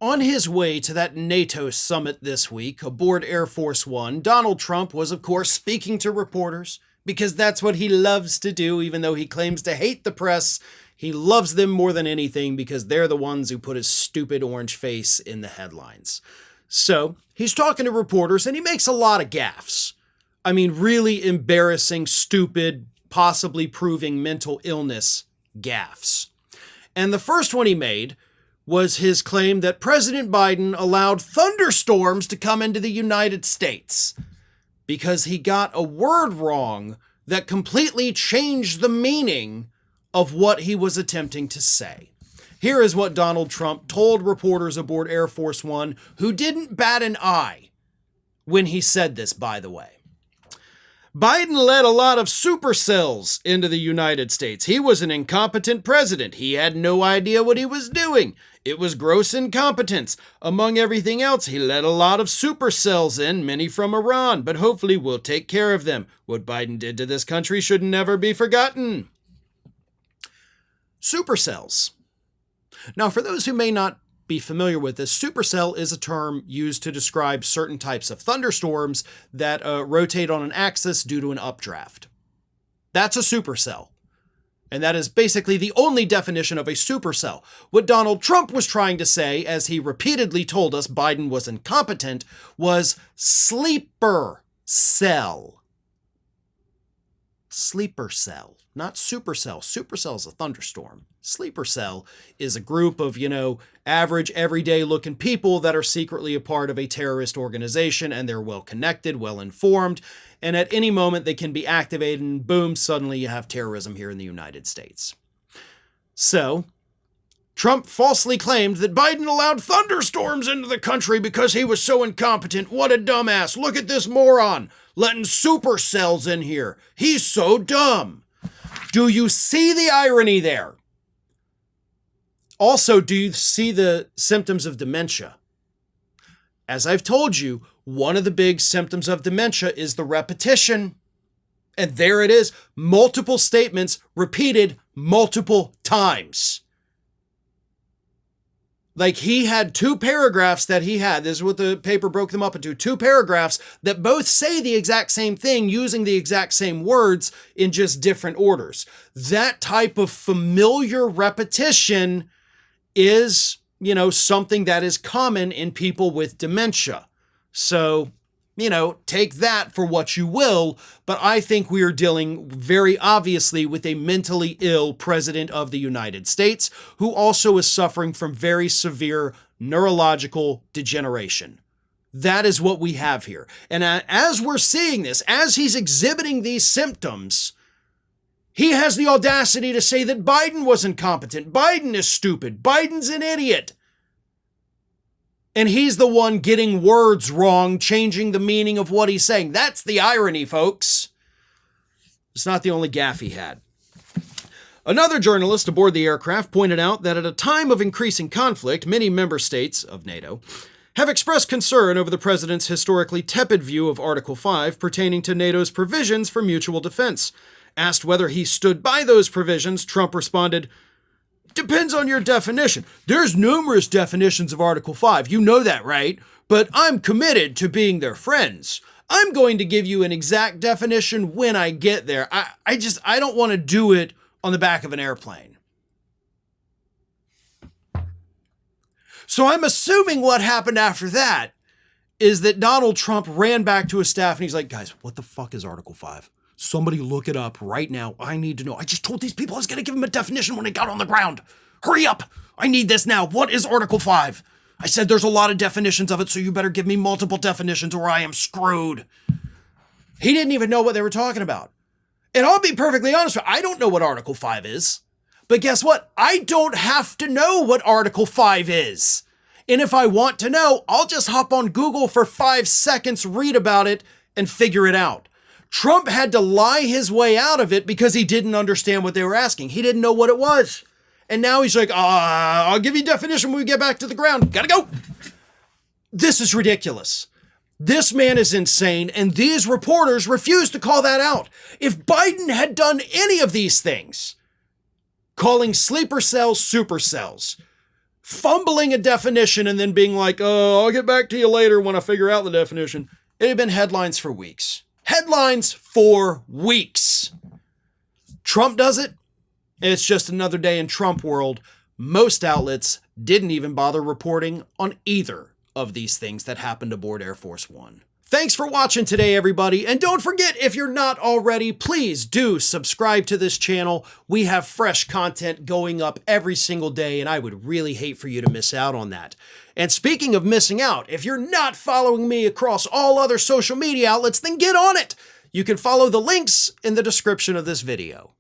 On his way to that NATO summit this week, aboard Air Force One, Donald Trump was, of course, speaking to reporters, because that's what he loves to do, even though he claims to hate the press. He loves them more than anything because they're the ones who put his stupid orange face in the headlines. So, he's talking to reporters, and he makes a lot of gaffes. I mean, really embarrassing, stupid, possibly proving mental illness gaffes. And the first one he made was his claim that President Biden allowed thunderstorms to come into the United States because he got a word wrong that completely changed the meaning of what he was attempting to say. Here is what Donald Trump told reporters aboard Air Force One, who didn't bat an eye when he said this, by the way. Biden let a lot of supercells into the United States. He was an incompetent president. He had no idea what he was doing. It was gross incompetence. Among everything else, he let a lot of supercells in, many from Iran, but hopefully we'll take care of them. What Biden did to this country should never be forgotten. Supercells. Now, for those who may not be familiar with this, supercell is a term used to describe certain types of thunderstorms that rotate on an axis due to an updraft. That's a supercell. And that is basically the only definition of a supercell. What Donald Trump was trying to say, as he repeatedly told us Biden was incompetent, was sleeper cell. Sleeper cell, not supercell. Supercell is a thunderstorm. Sleeper cell is a group of, average, everyday looking people that are secretly a part of a terrorist organization, and they're well connected, well informed, and at any moment they can be activated and boom, suddenly you have terrorism here in the United States. So, Trump falsely claimed that Biden allowed thunderstorms into the country because he was so incompetent. What a dumbass. Look at this moron letting supercells in here. He's so dumb. Do you see the irony there? Also, do you see the symptoms of dementia? As I've told you, one of the big symptoms of dementia is the repetition. And there it is, multiple statements repeated multiple times. Like he had two paragraphs that he had. This is what the paper broke them up into. Two paragraphs that both say the exact same thing using the exact same words in just different orders. That type of familiar repetition is, something that is common in people with dementia. So, take that for what you will, but I think we are dealing very obviously with a mentally ill president of the United States who also is suffering from very severe neurological degeneration. That is what we have here. And as we're seeing this, as he's exhibiting these symptoms, he has the audacity to say that Biden was incompetent. Biden is stupid. Biden's an idiot. And he's the one getting words wrong, changing the meaning of what he's saying. That's the irony, folks. It's not the only gaffe he had. Another journalist aboard the aircraft pointed out that at a time of increasing conflict, many member states of NATO have expressed concern over the president's historically tepid view of Article 5 pertaining to NATO's provisions for mutual defense. Asked whether he stood by those provisions, Trump responded, "Depends on your definition. There's numerous definitions of Article 5. You know that, right? But I'm committed to being their friends. I'm going to give you an exact definition when I get there. I don't want to do it on the back of an airplane." So I'm assuming what happened after that is that Donald Trump ran back to his staff and he's like, "Guys, what the fuck is Article 5? Somebody look it up right now. I need to know. I just told these people I was going to give them a definition when they got on the ground. Hurry up. I need this now. What is Article 5? I said there's a lot of definitions of it, so you better give me multiple definitions or I am screwed." He didn't even know what they were talking about. And I'll be perfectly honest with you, I don't know what Article 5 is. But guess what? I don't have to know what Article 5 is. And if I want to know, I'll just hop on Google for 5 seconds, read about it, and figure it out. Trump had to lie his way out of it because he didn't understand what they were asking. He didn't know what it was. And now he's like, I'll give you a definition when we get back to the ground. Gotta go. This is ridiculous. This man is insane, and these reporters refuse to call that out. If Biden had done any of these things, calling sleeper cells supercells, fumbling a definition and then being like, oh, I'll get back to you later when I figure out the definition. It had been headlines for weeks. Headlines for weeks. Trump does it. It's just another day in Trump world. Most outlets didn't even bother reporting on either of these things that happened aboard Air Force One. Thanks for watching today, everybody. And don't forget, if you're not already, please do subscribe to this channel. We have fresh content going up every single day, and I would really hate for you to miss out on that. And speaking of missing out, if you're not following me across all other social media outlets, then get on it. You can follow the links in the description of this video.